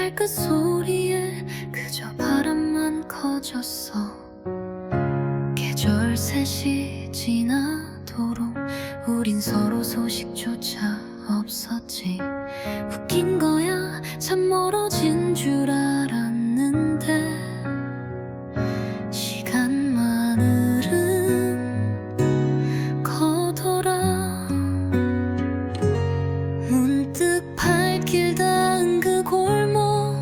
발끝 소리에 그저 바람만 커졌어. 계절 셋이 지나도록 우린 서로 소식조차 없었지. 웃긴 거야, 참 멀어진 줄 알았는데 시간만은 거더라. 문득 발길 닿은 그 골목,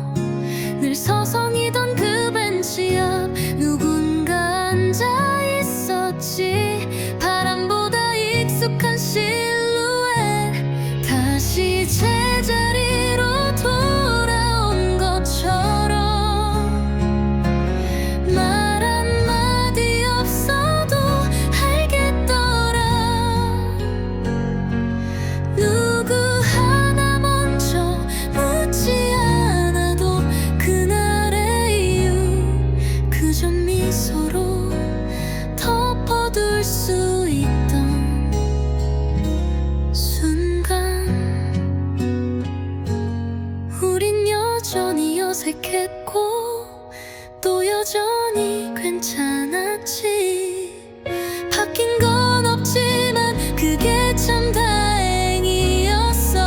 늘 서성이던 그 벤치 앞 누군가 앉아 있었지. 바람보다 익숙한 실루엣, 다시 제자리로 돌아온 것처럼. 말 한마디 없어도 알겠더라. 누구 하나 먼저 묻지 않아도 그날의 이유 그저 미소로 덮어둘 수 있던 순간. 우린 여전히 어색했고 또 여전히 괜찮았지. 바뀐 건 없지만 그게 참 다행이었어.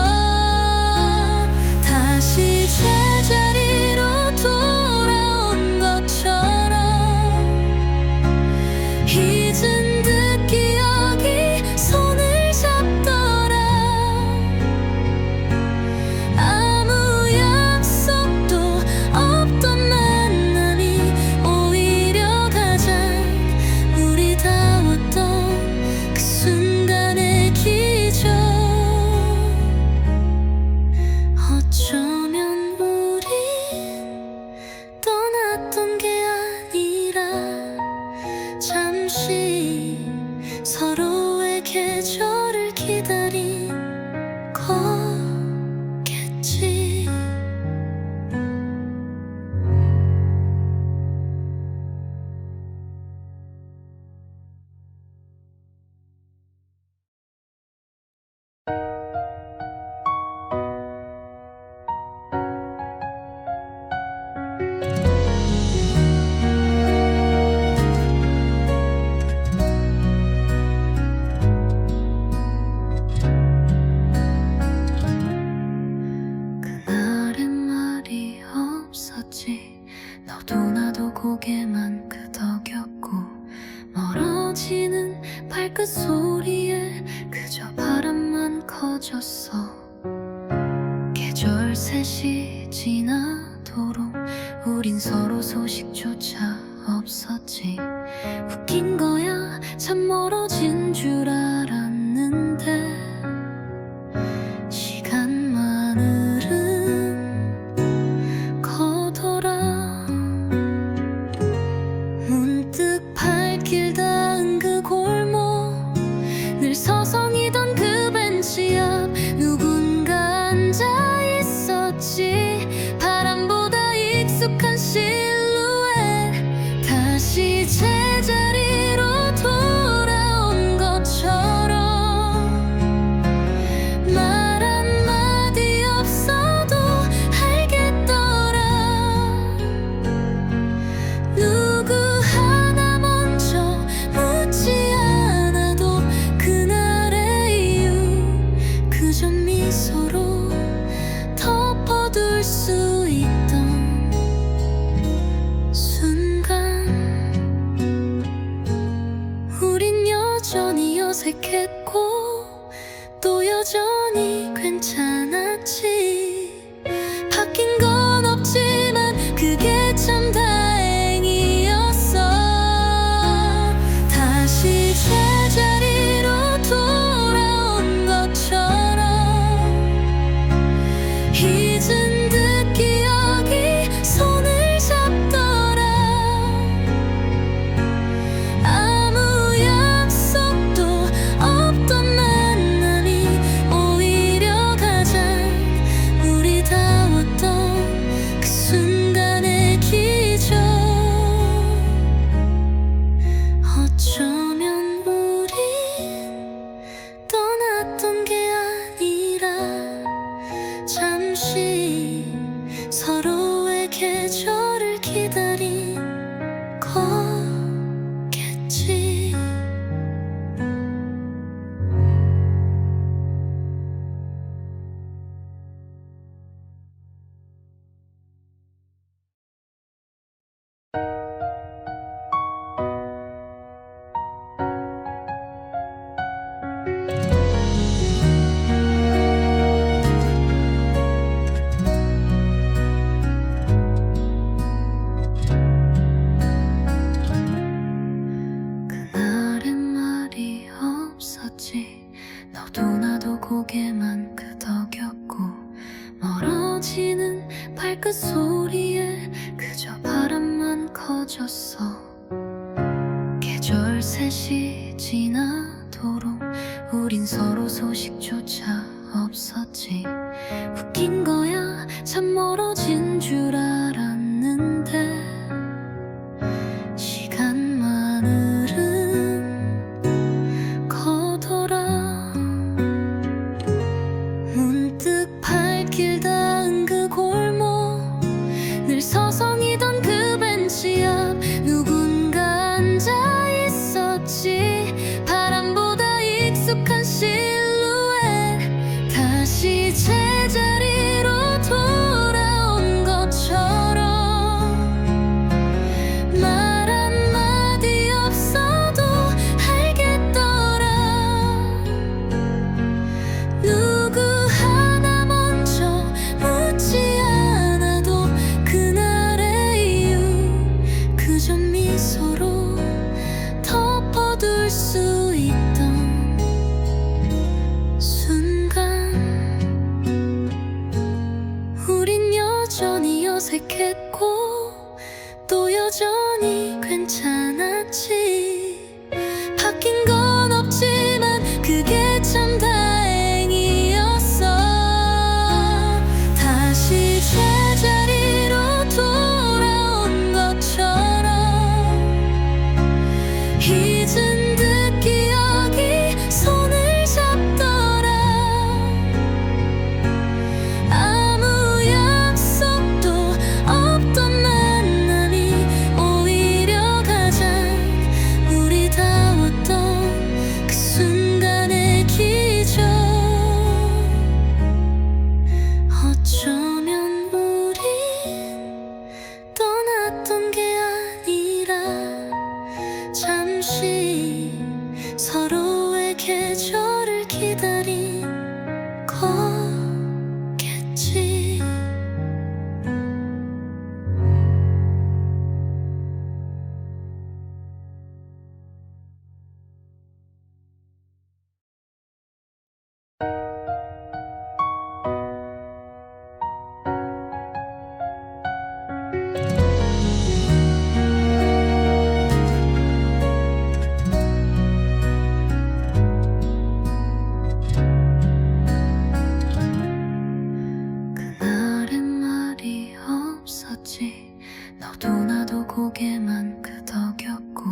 다시 제자리로 돌아온 것처럼. 잊은 듯 기억이 손을 잡더라. 아무 약속도 없던 만남이 오히려 가장 우리다웠던 그 순간의 기적. 어쩌면 우린 떠났던 게 아니라 잠시 서로의 계절을 기다린 거겠지. 그날엔 말이 없었지. 너도 나도 고개만 끄덕였고 멀어지는 발끝 소리에 그저 바람만 커졌어. 계절 셋이 지나도록 우린 서로 소식조차 없었지. 웃긴 거야, 참 멀어진 줄 알았는데 시간만은 거더라. 문득 발길 닿은 그 골목, 늘 서성이던 그 벤치 앞 누군가 앉아 있었지. 바람보다 익숙한 실루엣, 다시 제자리로 돌아온 것처럼. 말 한마디 없어도 알겠더라. 누구 하나 먼저 묻지 않아도 그날의 이유 그저 미소로 덮어둘 수 있던 순간. 우린 여전히 어색했고 또 여전히 괜찮았지. 바뀐 건 없지만 그게 참 다행이었어. 다시 제자리로 돌아온 것처럼. 잊은 듯 기억이 손을 잡더라. 아무 약속도 없던 만남이 오히려 가장 커졌어. 계절 셋이 지나도록 우린 서로 소식조차 없었지. 웃긴 거야, 참 멀어진 줄 알았는데 시간만 흐른 거더라. 문득 발길 닿은 그 골목, 늘 서성이던 그 벤치 앞 누군가 앉아 있었지. 바람보다 익숙한 실루엣, 다시 제자리로 돌아온 것처럼. 말 한마디 없어도 알겠더라. 누구 하나 먼저 묻지 않아도 그날의 이유, 그저 미소로 덮어둘 수 있던 순간. 우린 여전히 어색했고 또 여전히 괜찮았지. 바뀐 건 없지만 그게 참 다행이었어. 다시 제자리로 돌아온 것처럼. 잊은 듯 기억이 손을 잡더라. 아무 약속도 없던 만남이 오히려 가장 우리다웠던 그 순간의 기적. 어쩌면 우린 떠났던 게 아니라 잠시 서로의 계절을 기다린 거겠지. 그날엔 말이 없었지. 너도 나도 고개만 끄덕였고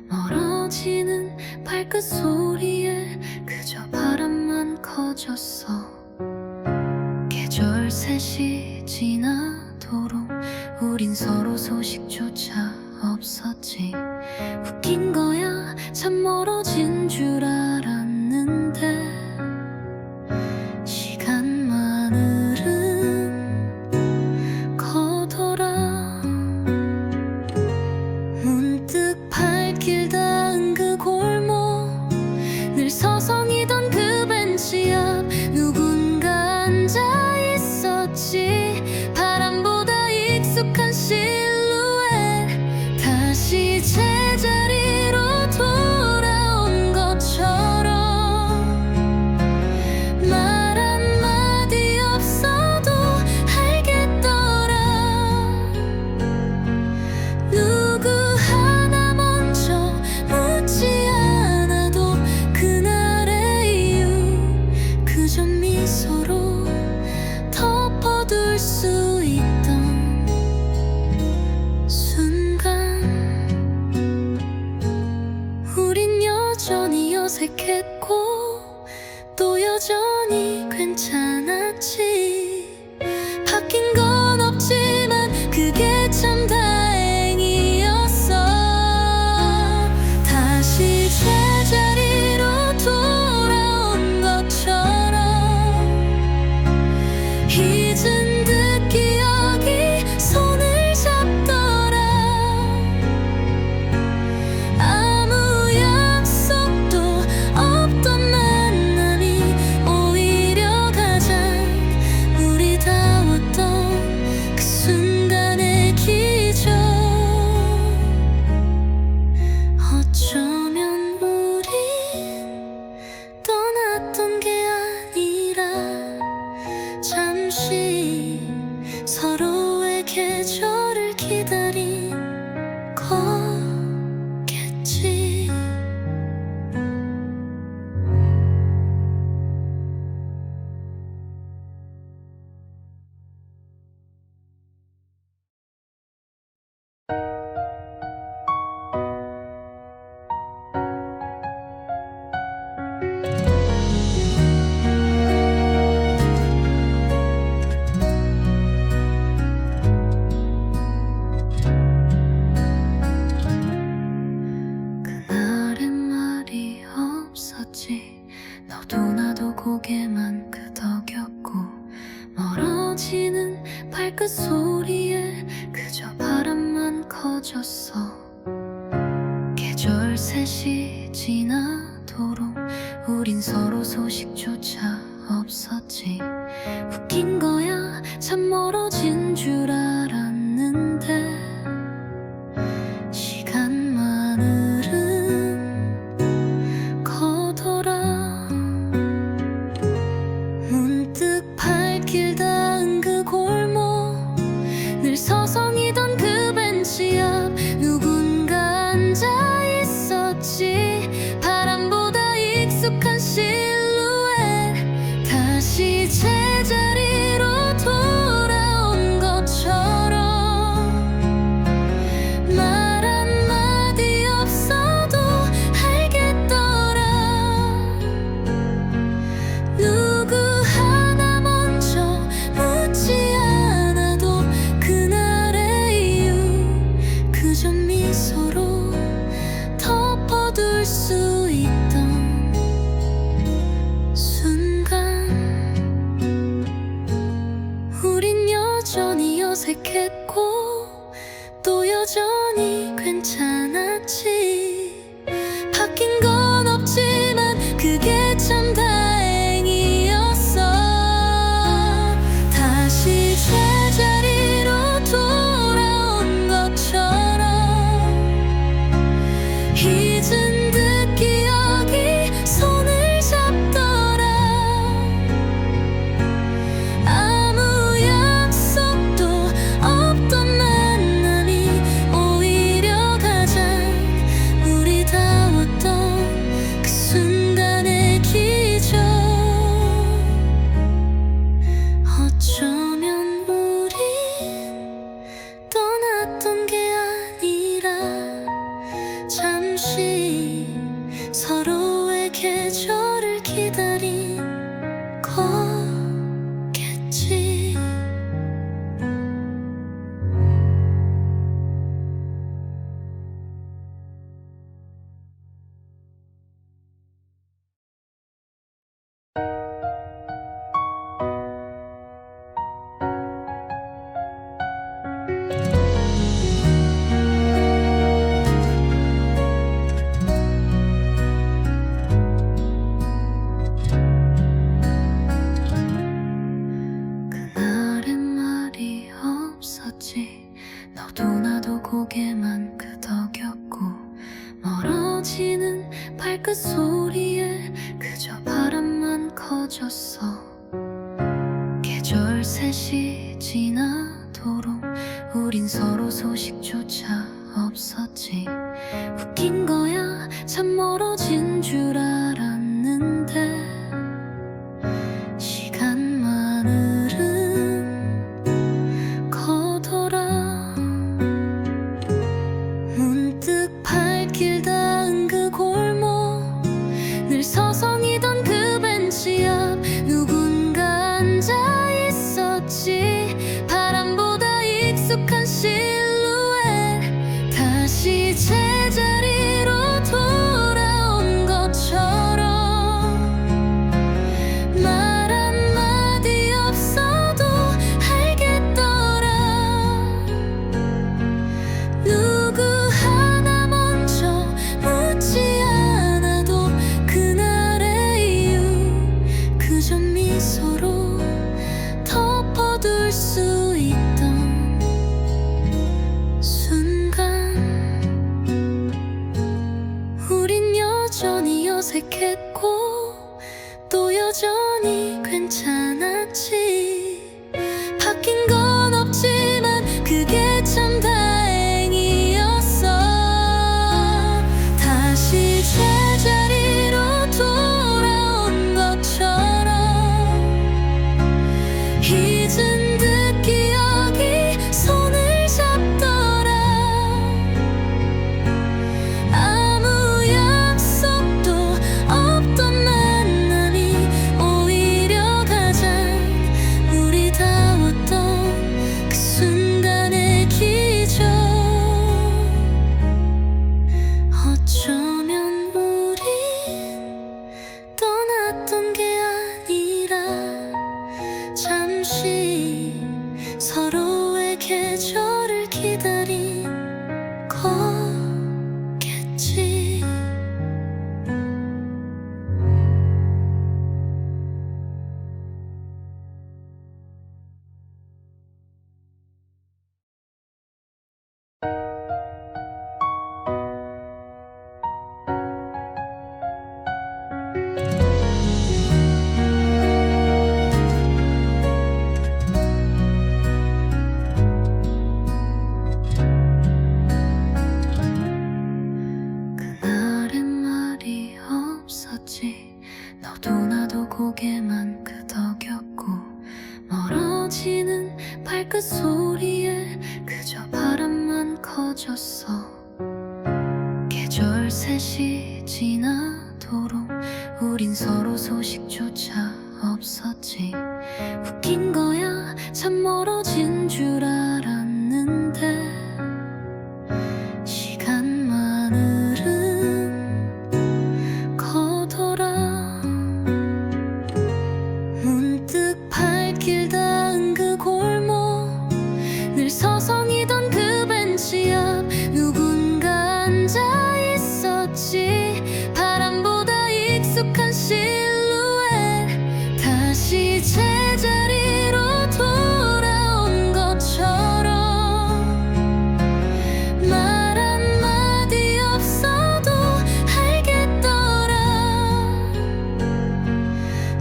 멀어지는 발끝 소리에 그저 바람만 커졌어. 계절 셋이 지나도록 우린 서로 소식조차 없었지. 웃긴 거야, 참 멀어진 줄 알았는데 시간만 흐른 거더라. 문득 발길 닿은 그 골목, 늘 서성이던 그 벤치 앞 누군가 앉아 있었지. 바람보다 익숙한 실루엣, 다시 제자리로 돌아온 것처럼. 말 한마디 없어도 알겠더라. 누구 하나 먼저 묻지 않아도 그날의 이유, 그저 미소로 덮어둘 수 있던 순간. 우린 여전히 어색했고 또 여전히 괜찮았지. 바뀐 건 없지만 그게 참 다행이었어. 다시 제자리로 돌아온 것처럼. 잊은 듯 기억이 손을 잡더라. 아무 약속도 없던 만남이 오히려 가장 우리다웠던 그 순간의 기적. 어쩌면 우린 떠났던 게 아니라 잠시 서로의 계절을 기다린 그날은 말이 없었지. 너도 나도 고개만 끄덕였고 멀어지는 발끝 소리에 그저 바람만 커졌어. 계절 셋이 지나도록 우린 서로 소식조차 없었지. 웃긴 거야, 참 멀어진 줄 알았는데 시간만 흐른 거더라. 문득 발길 닿은 그 골목, 늘 서성이던 그 벤치 앞 누군가 앉아 있었지. 바람보다 익숙한 실루엣, 다시 제자리로 돌아온 것처럼. 말 한마디 없어도 알겠더라. 누구 하나 먼저 묻지 않아도 그날의 이유 그저 미소로 덮어둘 수 있던 순간. 우린 여전히 어색했고 또 여전히 괜찮았지. 바뀐 건 없지만 그게 참 다행이었어. 다시 제자리로 돌아온 것처럼. 잊은 듯 기억이 손을 잡더라. 아무 약속도 없던 만남이 오히려 가장 우리다웠던 그 순간의 기적. 어쩌면 우린 떠났던 게 아니라 잠시 서로의 계절을 기다린 거겠지. 그날은 말이 없었지. 너도 나도 고개만 끄덕였고 멀어지는 발끝 소리에 그저 바람만 커졌어. 계절 셋이 지나도록 우린 서로 소식조차 없었지. 웃긴 거야, 참 멀어진 줄 알았는데 시간만 흐른 거더라. 문득 발길 닿은 그 골목, 늘 서성이던 그 벤치 앞 누군가 앉아 있었지. 바람보다 익숙한 실루엣, 다시 제자리로 돌아온 것처럼. 말 한마디 없어도 알겠더라. 누구 하나 먼저 묻지 않아도 그날의 이유 그저 미소로 덮어둘 수 있던 순간. 우린 여전히 어색했고 또 여전히 괜찮았지. 바뀐 건 없지만 그게 참 다행이었어. 다시 제자리로 돌아온 것처럼. 잊은 듯 기억이 손을 잡더라. 발끝 소리에 그저 바람만 커졌어. 계절 셋이 지나도록 우린 서로 소식조차 없었지. 웃긴 거야, 참 멀어진 줄 알았는데 시간만 흐른 거더라. 문득 발길 닿은 그 골목, 늘 서성이던 그 벤치 앞 누군가 앉아 있었지. 바람보다 익숙한 실루엣, 다시 제자리로 돌아온 것처럼. 말 한마디 없어도 알겠더라.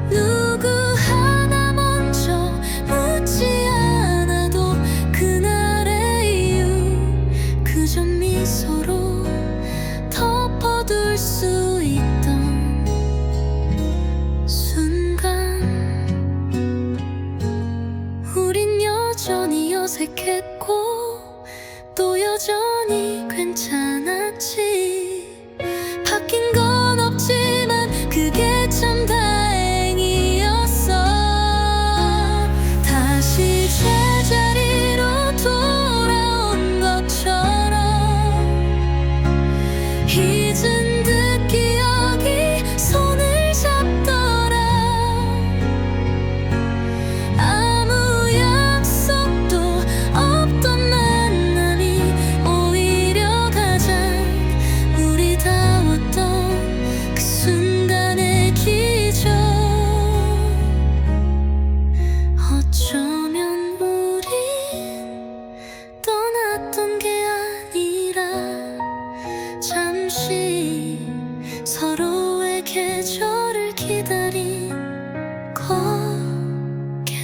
누구 하나 먼저 묻지 않아도 그날의 이유 그저 미소로 덮어둘 수 있던 순간. 우린 여전히 어색했고 또 여전히 괜찮았지. 바뀐 건 없지만 그게 참 다행이었어. 다시 제자리로 돌아온 것처럼. 잊은 듯 기억이 손을 잡더라. 아무 약속도 없던 만남이 오히려 가장 우리다웠던 그 순간의 기적. 어쩌면 우린 떠났던 게 아니라 잠시 서로의 계절을 기다린 거겠지.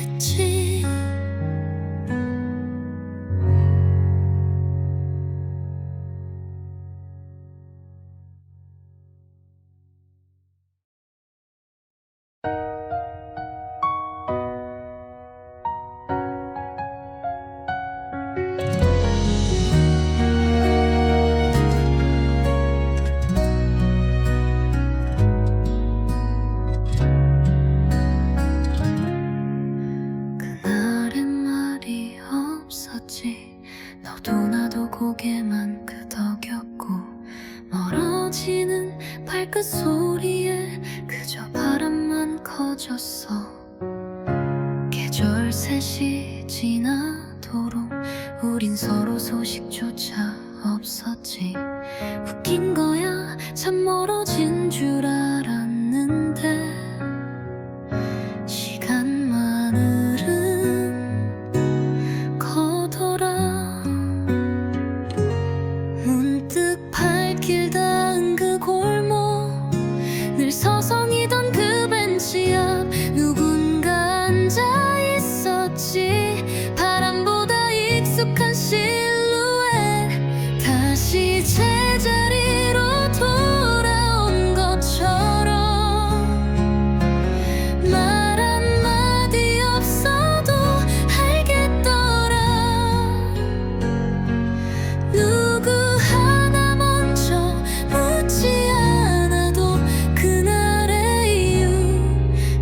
그날엔 말이 없었지. 너도 나도 고개만 끄덕였고 멀어지는 발끝 소리에 그저 바람만 커졌어. 계절 셋이 지나도록 우린 서로 소식조차 없었지. 웃긴 거야, 참 멀어진 줄 알았는데 시간만 흐른 거더라. 문득 발길 닿은 그 골목, 늘 서성이던 그 벤치 앞 누군가 앉아 있었지. 바람보다 익숙한 실루엣, 다시 제자리로 돌아온 것처럼. 말 한마디 없어도 알겠더라. 누구 하나 먼저 묻지 않아도 그날의 이유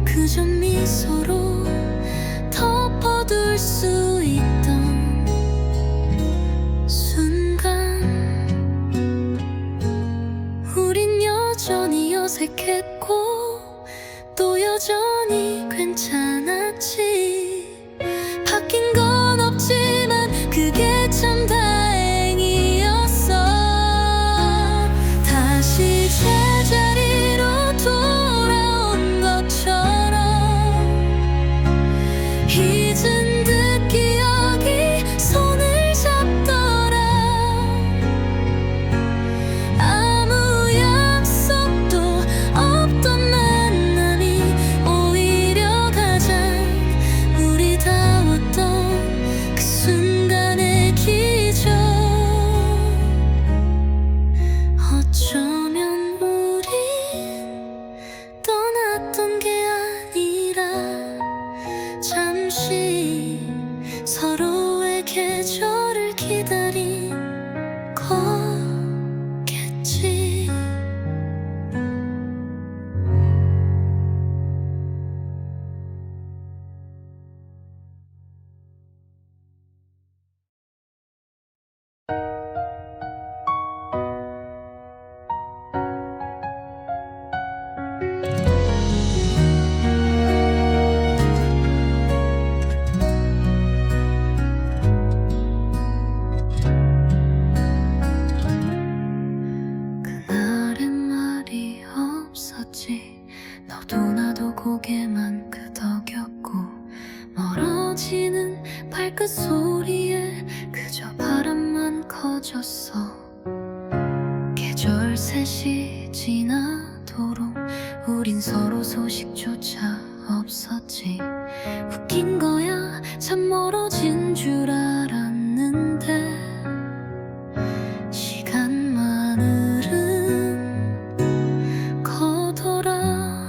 그저 미소로 덮어둘 수 있던 순간. 우린 여전히 어색했고 또 여전히 괜찮았지. 바뀐 건 없지만 그게 참 다행이었어. 다시 제자리로 돌아온 것처럼. 잊은 듯 기억이 손을 잡더라. 아무 약속도 없던 만남이 오히려 가장 우리 계절 셋이 지나도록 우린 서로 소식조차 없었지. 웃긴 거야, 참 멀어진 줄 알았는데 시간만 흐른 거더라.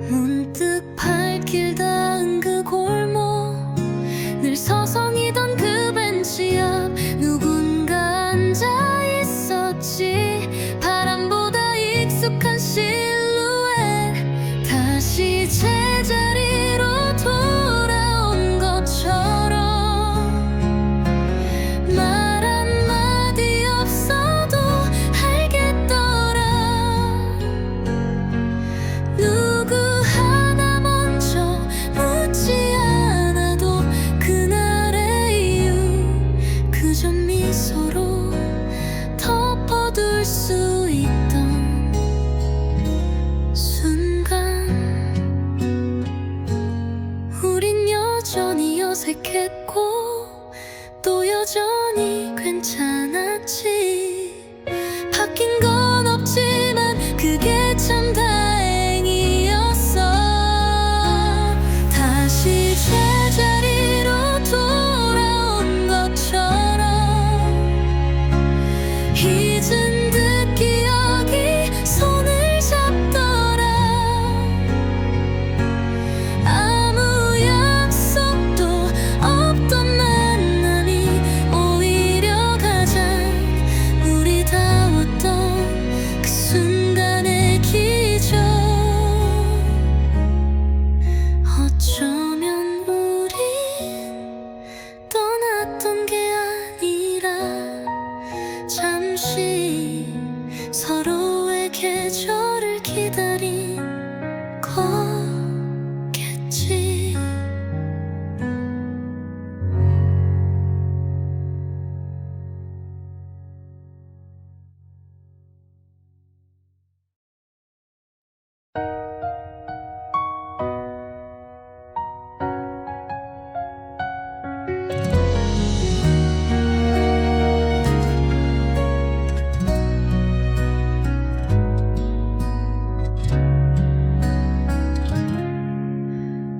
문득 발길 닿은 그 골목, 늘 서성이던 그 벤치 앞 누군가 앉아 있었지. 바람보다 익숙한 실루엣, 다시 제자리로 돌아온 것처럼. 말 한마디 없어도 알겠더라. 누구 하나 먼저 묻지 않아도 그날의 이유, 그저 미소로 덮어둘 수 있던 순간. 우린 여전히 어색했고 또 여전히 괜찮았지. 바뀐 건 없지만 그게 참 다행이었어. 다시 제자리로 돌아온 것처럼. 잊은 듯 기억이 손을 잡더라. 아무 약속도 없던 만남이 오히려 가장 우리 다웠던 그 순간의 기적. 어쩌면 우린 떠났던 게 아니라 잠시 서로의 계절을 기다린 거겠지.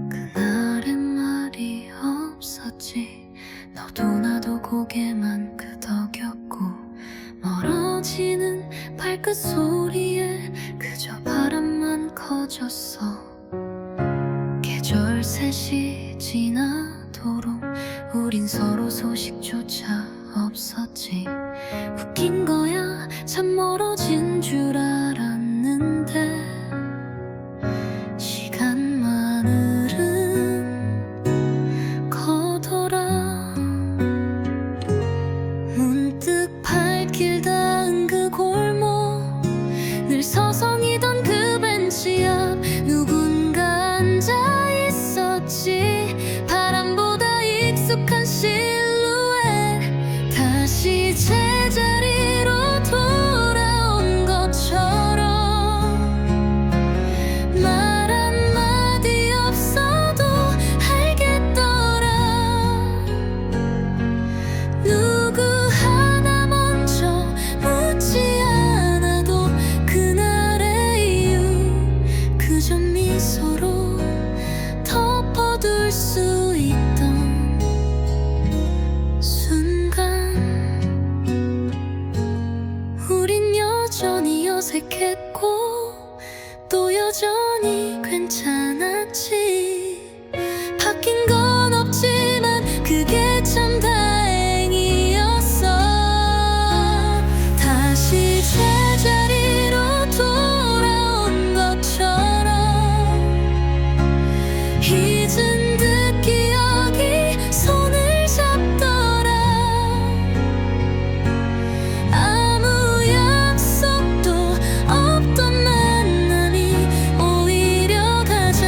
그날엔 말이 없었지. 너도 나도 고개만 끄덕였고 멀어지는 발끝 소리에 그저 바람만 커졌어. 계절 셋이 지나도록 우린 서로 소식조차 없었지. 웃긴 거야, 참 멀어진 줄 알았는데 시간만 흐른 거더라. 문득 발길 닿은 그 골목, 늘 서성이던 그 벤치 앞 누군가 앉아 있었지. 바람보다 익숙한 실루엣, 다시 제자리로 돌아온 것처럼. 말 한마디 없어도 알겠더라. 누구 하나 먼저 묻지 않아도 그날의 이유, 그저 미소로 덮어둘 수 있던 순간. 우린 여전히 어색했고 또 여전히 괜찮았지. 바뀐 건 없지만 그게 참 다행이었어. 다시 제자리로 돌아온 것처럼. 잊은 듯 기억이 손을 잡더라. 아무 약속도 없던 만남이 오히려 가장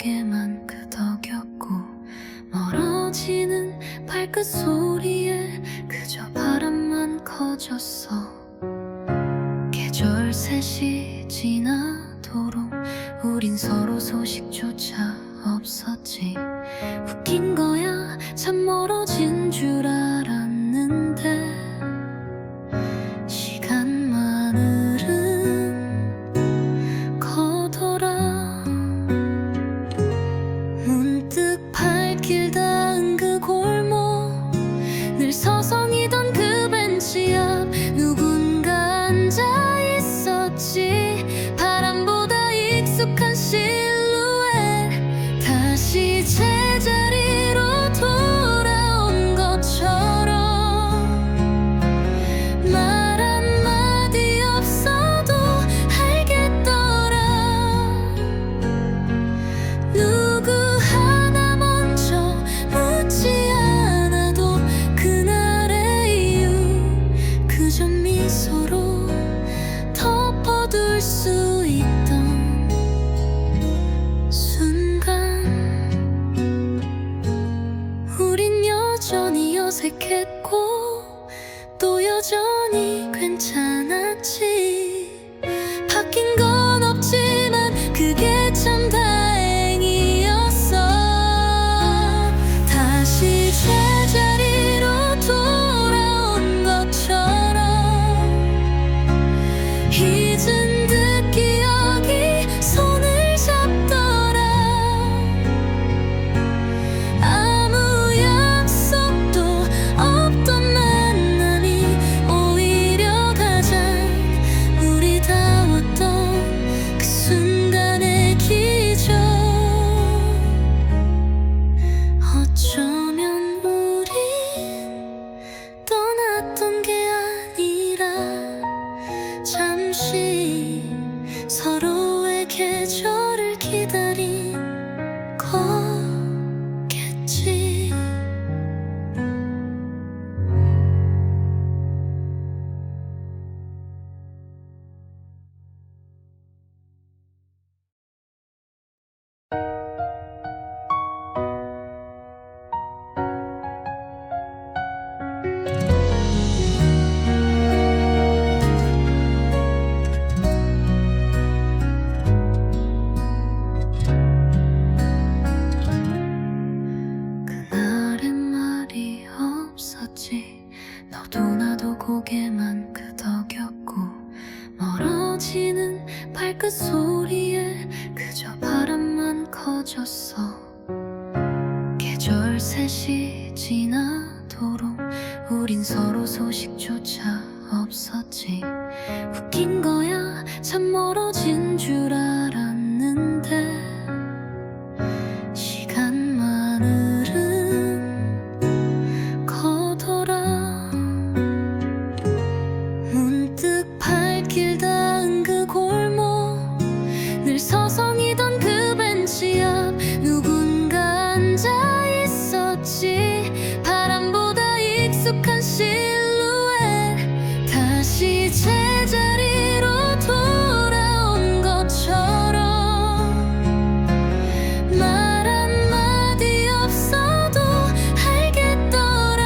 고개만 끄덕였고 멀어지는 발끝 소리에 그저 바람만 커졌어. 계절 셋이 지나도록 우린 서로 소식조차 없었지. 웃긴 거야, 참 멀어진 줄 알았는데 시간만은 거더라. 문득 발길 닿은 그 골목, 늘 서성이던 그 벤치 앞 누군가 앉아 있었지. 바람보다 익숙한 실루엣, 다시 제자리로 돌아온 것처럼. 말 한마디 없어도 알겠더라. 누구 하나 먼저 묻지 않아도 그날의 이유 그저 미소로 덮어둘 수 있던 순간. 우린 여전히 어색했고 또 여전히 괜찮았지. 바뀐 건 없지만 그게 참 다행이었어. 다시 제자리로 돌아온 것처럼. 잊은 듯 기억이 손을 잡더라. 아무 약속도 없던 만남이 오히려 가장 우리다웠던 그 순간의 기적. 어쩌면 우린 떠났던 게 아니라 잠시 서로의 계절을 기다린 거겠지. 그날엔 말이 없었지. 너도 나도 고개만 끄덕였고 멀어지는 발끝 소리에 그저 바람만 커졌어. 계절 셋이 지나도록 우린 서로 소식조차 없었지. 웃긴 거야, 참 멀어진 줄 알았는데 시간만은 거더라. 문득 발길 닿은 그 골목, 늘 서성이던 그 벤치 앞 누군가 앉아 있었지. 바람보다 익숙한 실루엣, 다시 제자리로 돌아온 것처럼. 말 한마디 없어도 알겠더라.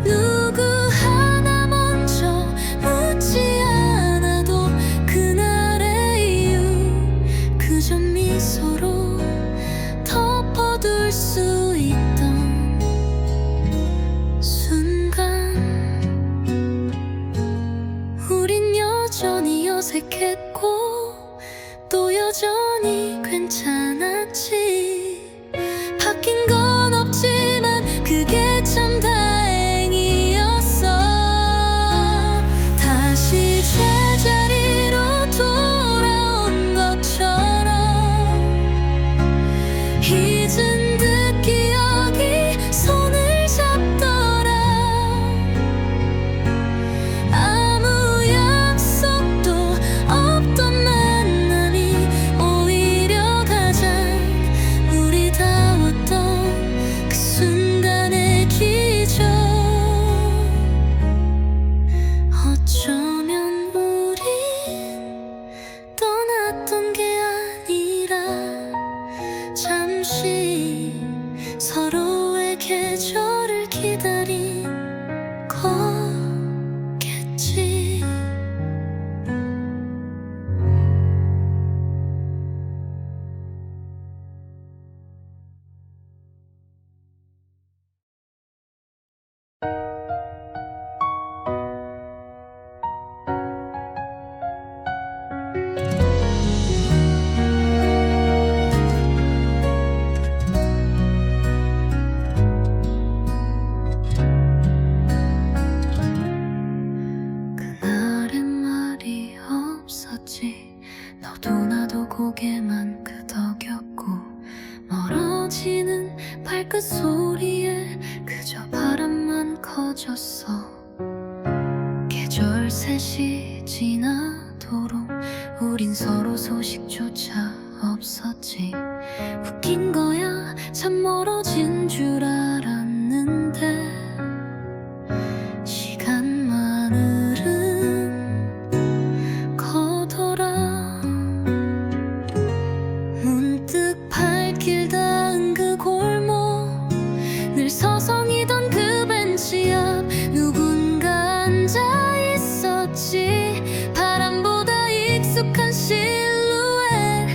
누구 하나 먼저 묻지 않아도 그날의 이유 그저 미소로 덮어둘 수 있던 순간. 우린 여전히 어색했고 또 여전히 괜찮았지. 바뀐 건 없지만 그게 참 다행이었어. 다시 제자리로 돌아온 것처럼. 잊은 듯 기억이 손을 잡더라. 아무 약속도 없던 고개만 끄덕였고 멀어지는 발끝 소리에 그저 바람만 커졌어. 계절 셋이 지나도록 우린 서로 소식조차 없었지. 웃긴 거야, 참 멀어진 줄 알았는데 시간만 흐른 거더라. 문득 발길 닿은 그 골목, 늘 서성이던 그 벤치 앞 누군가 앉아 있었지. 바람보다 익숙한 실루엣,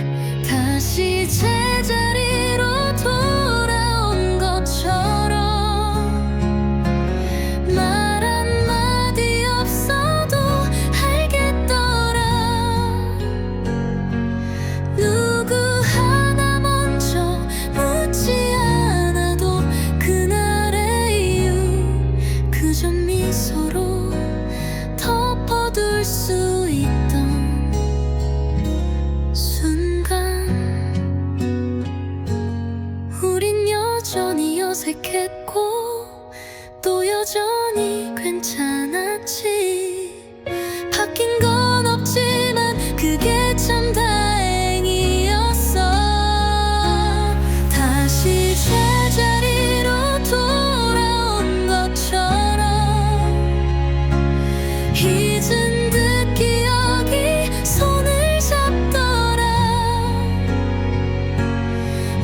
다시 제자리로 돌아온 것처럼. 말 한마디 없어도 알겠더라. 누구 하나 먼저 묻지 않아도 그날의 이유 그저 미소로 덮어둘 수 있던 순간. 우린 여전히 어색했고 또 여전히 괜찮았지. 바뀐 건 없지만 그게 참 다행이었어. 다시 제자리로 돌아온 것처럼. 잊은 듯 기억이 손을 잡더라.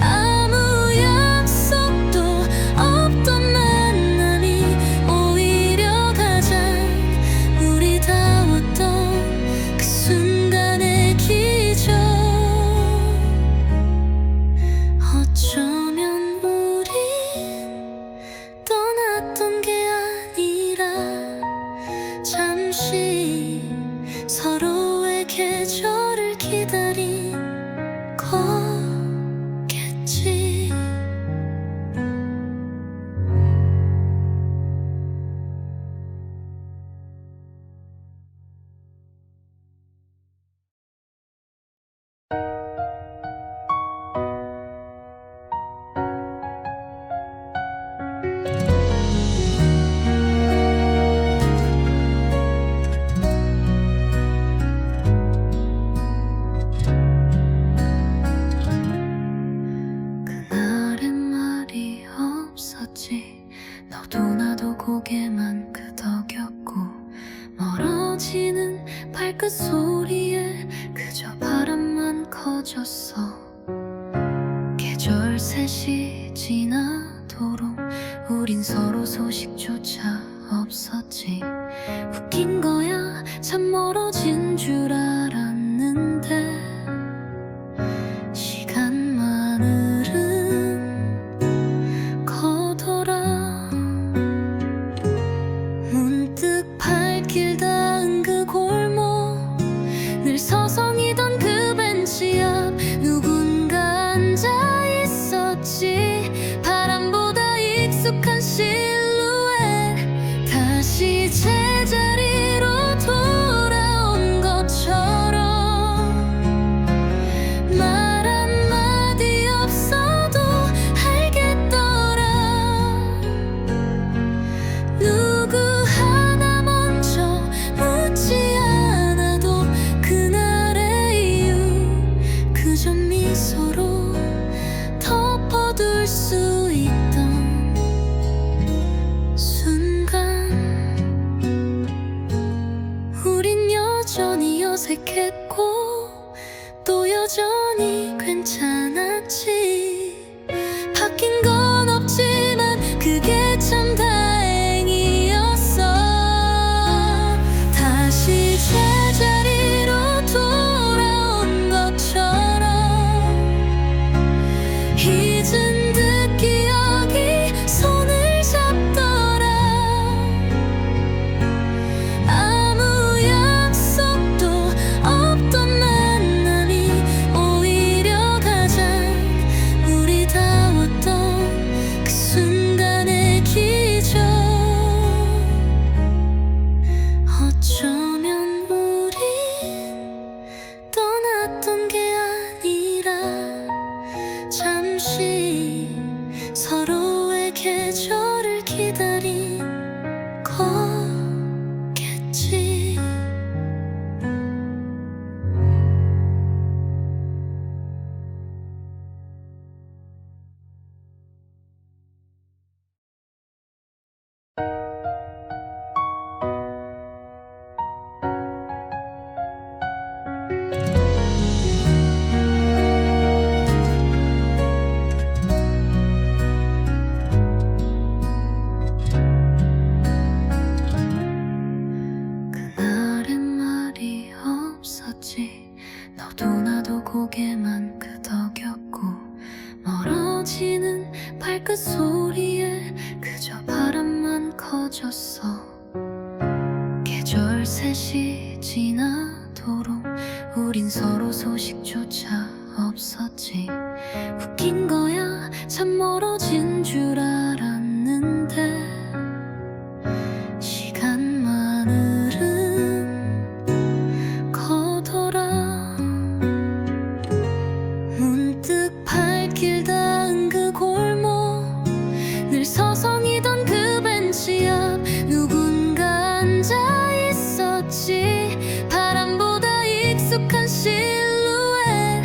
아무 약속도 없던 만남이 오히려 가장 우리다웠던 그 순간의 기적. 어쩌면 우린 떠났던 게 아니라 잠시 서로의 계절을 기다린 거겠지. 그날엔 말이 없었지. 너도 나도 고개만 끄덕였고 멀어지는 발끝 소리에 그저 바람만 커졌어. 계절 셋이 지나도록 우린 서로 소식조차 없었지. 웃긴 거야, 참 멀어진 줄 알았는데 시간만 흐른 거더라. 문득 발길 닿은 그 골목, 늘 서성이던 그 벤치 앞 누군가 앉아 있었지. 바람보다 익숙한 실루엣, 다시 제자리로 돌아온 것처럼. 말 한마디 없어도 알겠더라. 누구 하나 먼저 묻지 않아도 그날의 이유 그저 미소로 덮어둘 수 있던 순간. 우린 여전히 어색했고 또 여전히 괜찮았지. 바뀐 건 없지만 그게 참 다행이었어. 다시 제자리로 돌아온 것처럼. 잊은 듯 기억이 손을 잡더라. 아무 약속도 없던 만남이 오히려 가장 우리다웠던 그 순간의 기적. 어쩌면 우린 떠났던 게 아니라 고개만 끄덕였고 멀어지는 발끝 소리에 그저 바람만 커졌어. 계절 셋이 지나도록 우린 서로 소식조차 없었지. 웃긴 거야, 참 멀어진 줄 알았는데 시간만 흐른 거더라. 문득 발길 닿은 그 골목, 늘 서성이던 그 벤치 앞 누군가 앉아 있었지. 바람보다 익숙한 실루엣,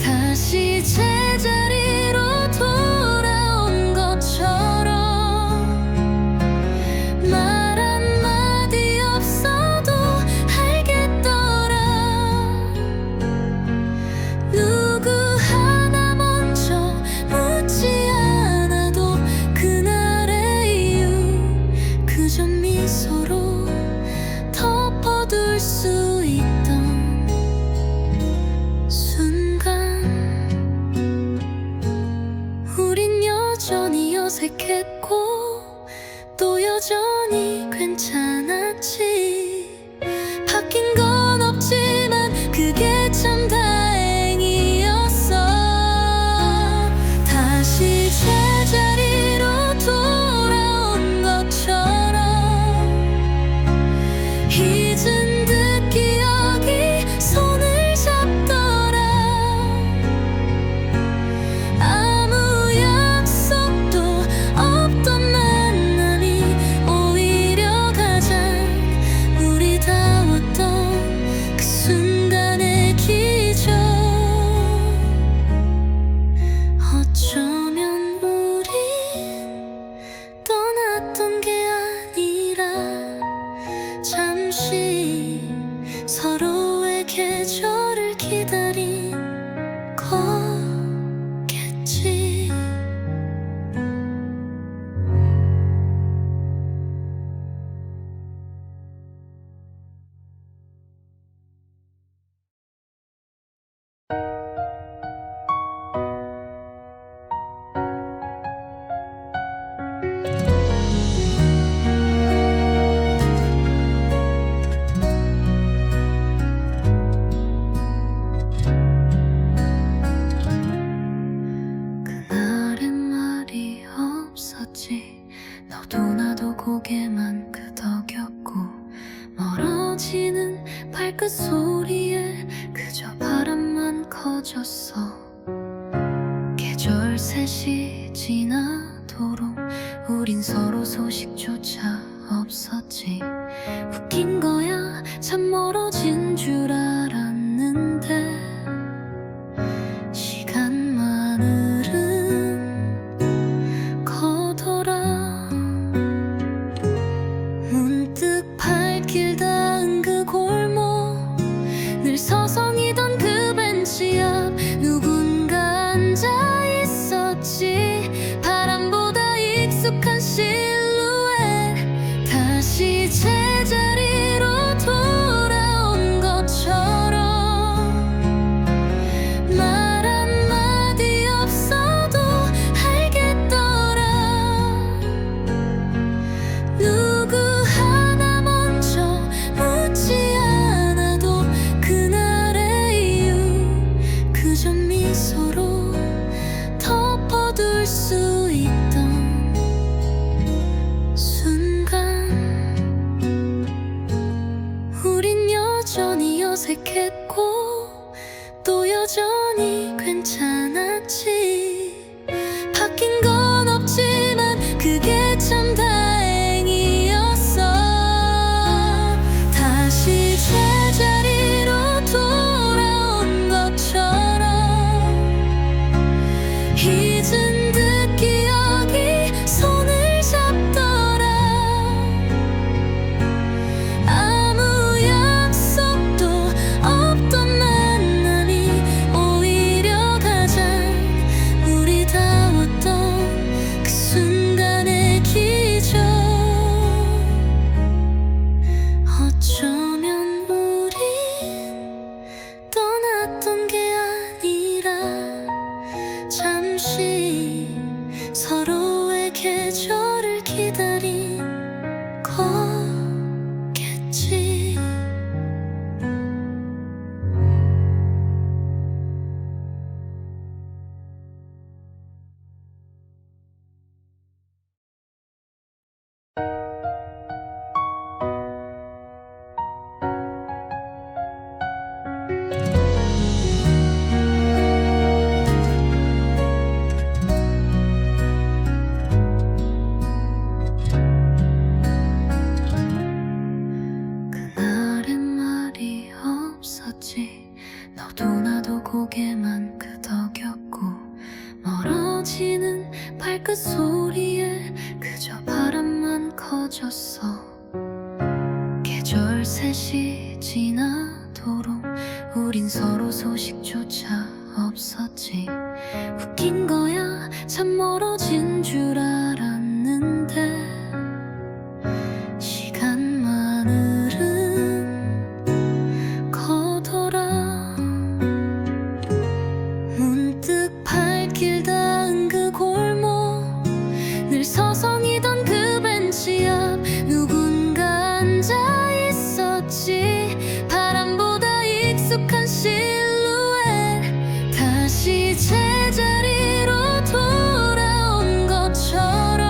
다시 제자리로 돌아온 것처럼. 말 한마디 없어도 알겠더라. 누구 하나 먼저 묻지 않아도 그날의 이유 그저 미소로 덮어둘 수 있던 순간. 우린 여전히 어색했고 또 여전히 괜찮았지. 바뀐 건 없지만 그게 참 다행이었어. 다시 제자리로 돌아온 것처럼. 잊은 듯 기억이 손을 잡더라. 아무 약속도 없던 만남이 오히려 가장 우리다웠던 그 순간의 기적. 어쩌면 우린 떠났던 게 아니라 잠시 서로의 계절을 기다린 거겠지. 그날엔 말이 없었지. 너도 나도 고개만 끄덕였고 멀어지는 발끝 소리에 그저 바람만 커졌어. 계절 셋이 지나도록 우린 서로 소식조차 없었지. 웃긴 거야, 참 멀어진 줄 알았는데 시간만 흐른 거더라. 문득 발길 닿은 그 골목, 늘 서성이던 그 벤치 앞 누군가 앉아 있었지. 바람보다 익숙한 실루엣, 다시 제자리로 돌아온 것처럼. 말 한마디 없어도 알겠더라. 누구 하나 먼저 묻지 않아도 그날의 이유 그저 미소로 덮어둘 수 있던 순간. 우린 여전히 어색했고 또 여전히 괜찮았지. 바뀐 건 없지만 그게 참 다행이었어. 다시 제자리로 돌아온 것처럼. 잊은 듯 기억이 손을 잡더라. 아무 약속도 없던 만남이 오히려 가장 소리에 그저 바람만 커졌어. 계절 셋이 지나도록 우린 서로 소식조차 없었지. 웃긴 거야, 참 멀어진 줄 알았는데 시간만은 거더라. 문득 발길 닿은 그 골목, 늘 서성이던 그 벤치 앞 누군가 앉아 있었지. 바람보다 익숙한 실루엣, 다시 제자리로 돌아온 것처럼.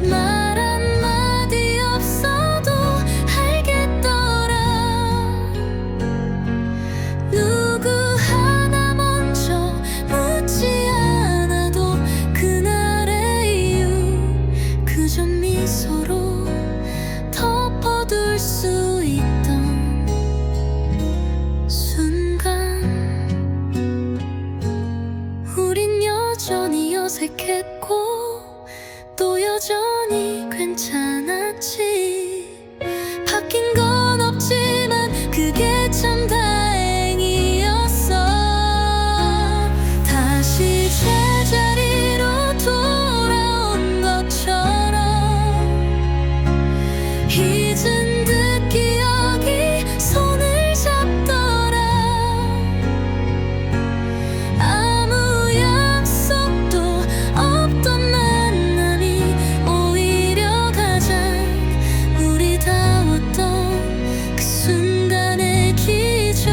말 한마디 없어도 알겠더라. 누구 하나 먼저 묻지 않아도 그날의 이유 그저 미소로 덮어둘 수 있던 순간. 우린 여전히 어색했고 또 여전히 괜찮았지. 바뀐 건 없지만 그게 참 다행이었어. 다시 제자리로 돌아온 것처럼. 잊은 듯 기억이 손을 잡더라. 아무 약속도 없던 만남이 오히려 가장 우리다웠던 그 순간의 기적.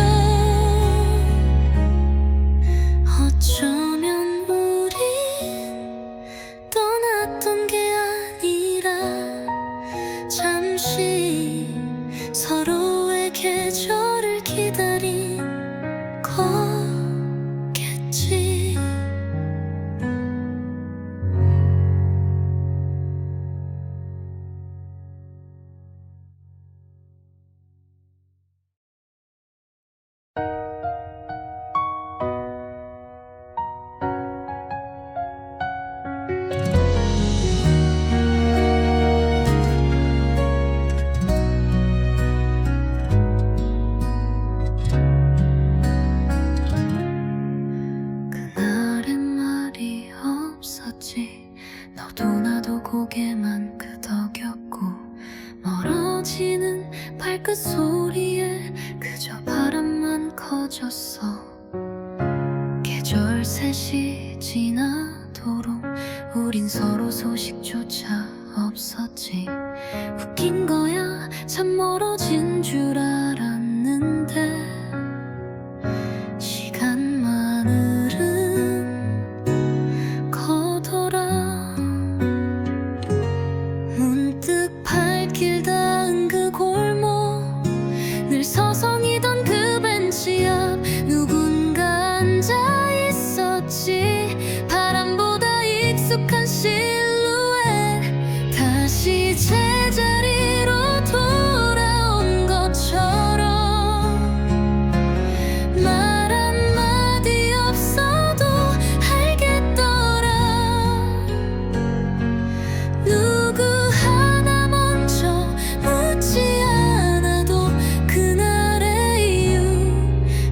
어쩌면 우린 떠났던 게 아니라 잠시 서로의 계절을 기다린 거겠지. 그날엔 말이 없었지. 너도 나도 고개만 끄덕였고 멀어지는 발끝 소리에 그저 바람만 커졌어. 계절 셋이 지나도록 우린 서로 소식조차 없었지. 웃긴 거야, 참 멀어진 줄 알았는데 시간만은 거더라. 문득 발길 닿은 그 골목, 늘 서성이던 그 벤치 앞 누군가 앉아 있었지. 바람보다 익숙한 실루엣, 다시 제자리로 돌아온 것처럼. 말 한마디 없어도 알겠더라. 누구 하나 먼저 묻지 않아도 그날의 이유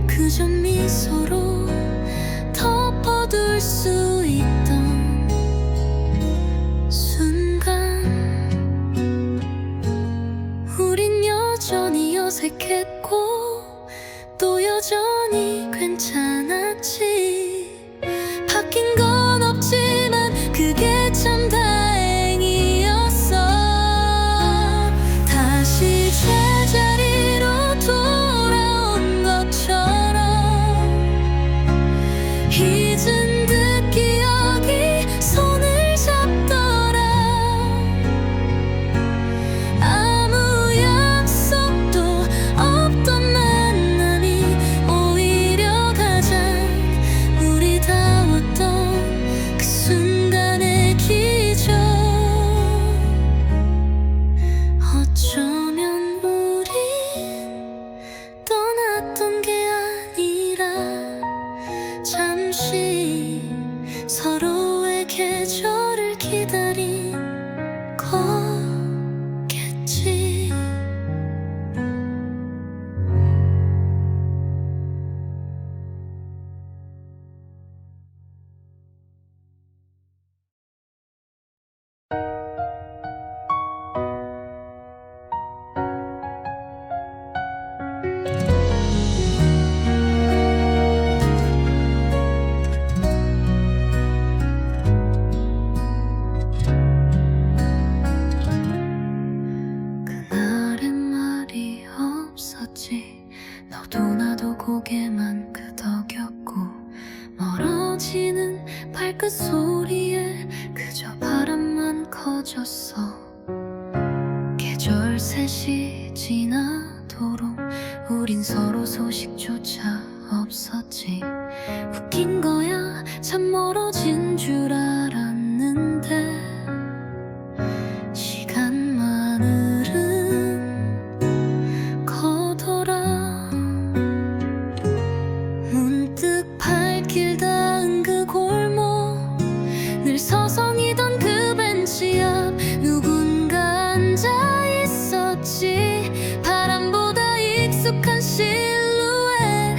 그저 미소로 덮어둘 수 있던 순간. 우린 여전히 어색했고 또 여전히 괜찮았지. 바뀐 건 없지만 그게 참 다행이었어. 다시 제자리로 돌아온 것처럼. 잊은 듯 기억이 손을 잡더라. 아무 약속도 없던 만남이 오히려 가장 우리 소리에 그저 바람만 커졌어. 계절 셋이 지나도록 우린 서로 소식조차 없었지. 웃긴 거야, 참 멀어진 줄 알았는데 시간만 흐른 거더라. 문득 발길 닿은 그 골목, 늘 서성이던 그 벤치 앞 누군가 앉아 있었지. 바람보다 익숙한 실루엣,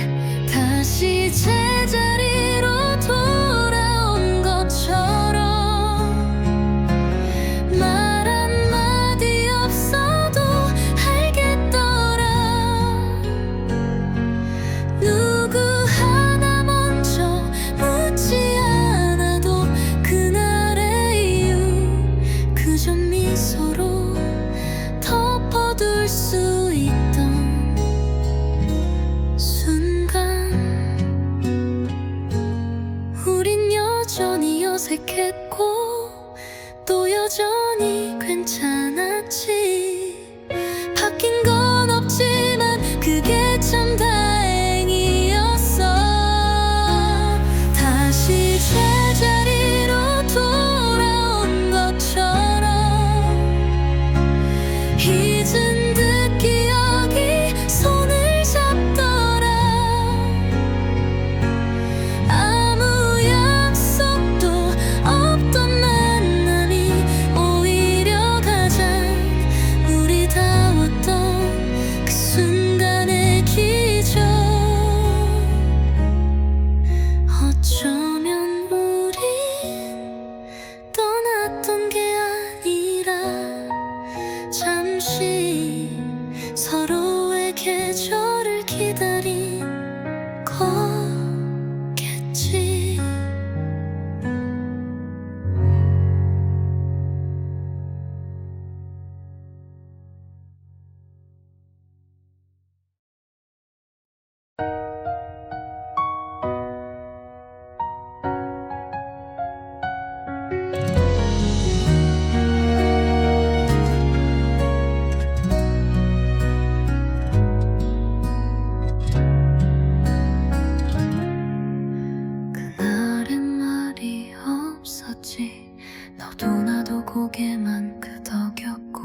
다시 제자리로 돌아온 것처럼. 말 한마디 없어도 알겠더라. 누구 하나 먼저 묻지 않아도 그날의 이유 그저 미소로 덮어둘 수 있던 순간. 우린 여전히 어색했고 또 여전히 괜찮았지. 바뀐 건 없지만 그게 참 다행이었어. 다시 제자리로 돌아온 것처럼. 잊은 듯 기억이 손을 잡더라. 아무 약속도 없던 만남이 오히려 가장 우리다웠던 그 순간의 기적. 어쩌면 우린 떠났던 게 아니라 잠시 서로의 계절을 기다린 거겠지. 그날엔 말이 없었지. 너도 나도 고개만 끄덕였고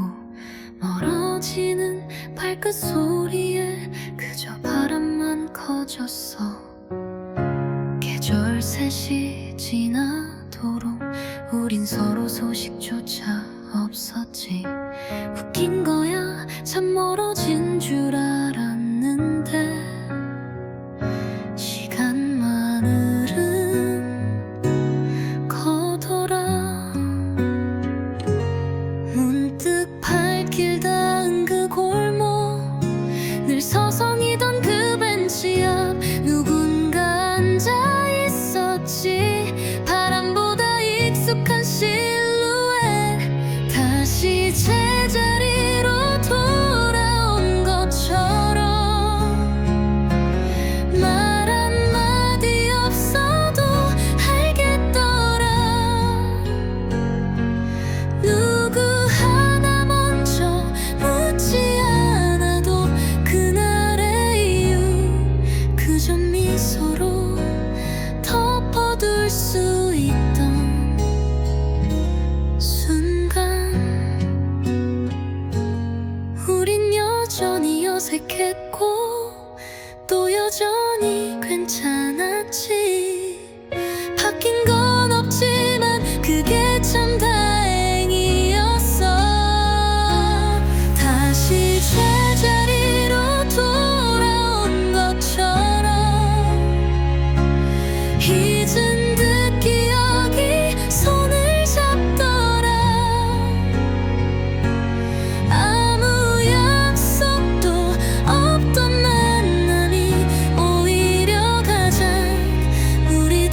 멀어지는 발끝 소리에 그저 바람만 커졌어. 계절 셋이 지나도록 우린 서로 소식조차 없었지. 웃긴 거야, 참 멀어진 줄 알았는데 시간만 흐른 거더라. 문득 발길 닿은 그 골목, 늘 서성이던 그 벤치 앞 누군가 앉아 있었지. 바람보다 익숙한 실루엣, 다시 제자리로 돌아온 것처럼. 말 한마디 없어도 알겠더라. 누구 하나 먼저 묻지 않아도 그날의 이유 그저 미소로 덮어둘 수 있던 순간. 우린 여전히 어색했고 또 여전히 괜찮았지. 바뀐 건 없지만 그게 참 다행이었어. 다시 제자리로 돌아온 것처럼. 잊은 듯 기억이 손을 잡더라. 아무 약속도 없던 만남이 오히려 가장 우리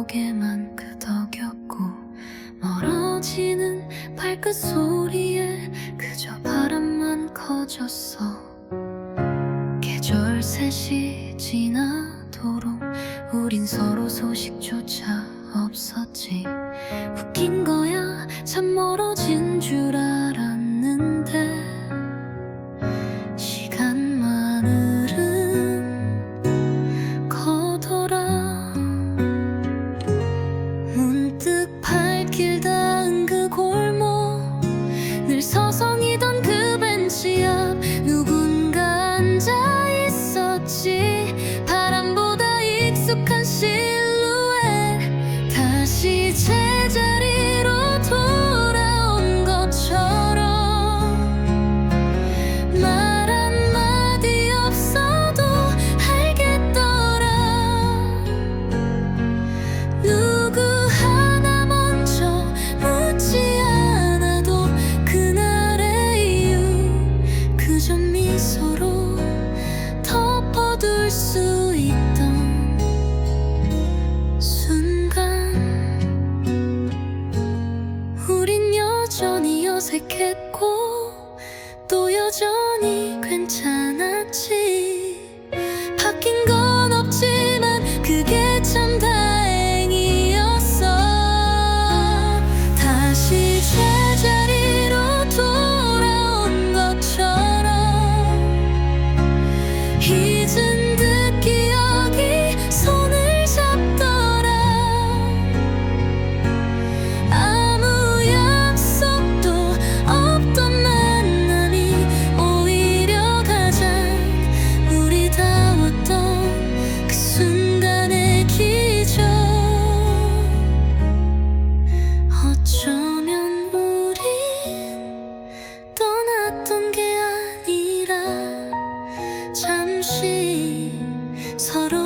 고개만 끄덕였고 멀어지는 발끝 소리에 그저 바람만 커졌어. 계절 셋이 지나도록 우린 서로 소식조차 없었지. 웃긴 거야, 참 멀어진 줄 알았는데 시간만 흐른 거더라. 문득 발길 닿은 그 골목, 늘 서성이던 그 벤치 앞 누군가 앉아 있었지. 바람보다 익숙한 실루엣, 다시 제자리로 돌아온 것처럼. 말 한마디 없어도 알겠더라. 누구 하나 먼저 묻지 않아도 그날의 이유 그저 미소로 덮어둘 수 있던 순간. 우린 여전히 어색했고 또 여전히 괜찮았지. 바뀐 건 없지만 그게 참 다행이었어. 다시 제자리로 돌아온 것처럼. 잊은 듯 기억이 손을 잡더라. 아무 약속도 없던 만남이 오히려 가장 우리다웠던 그 순간의 기적. 어쩌면 우린 떠났던 게 아니라 잠시 서로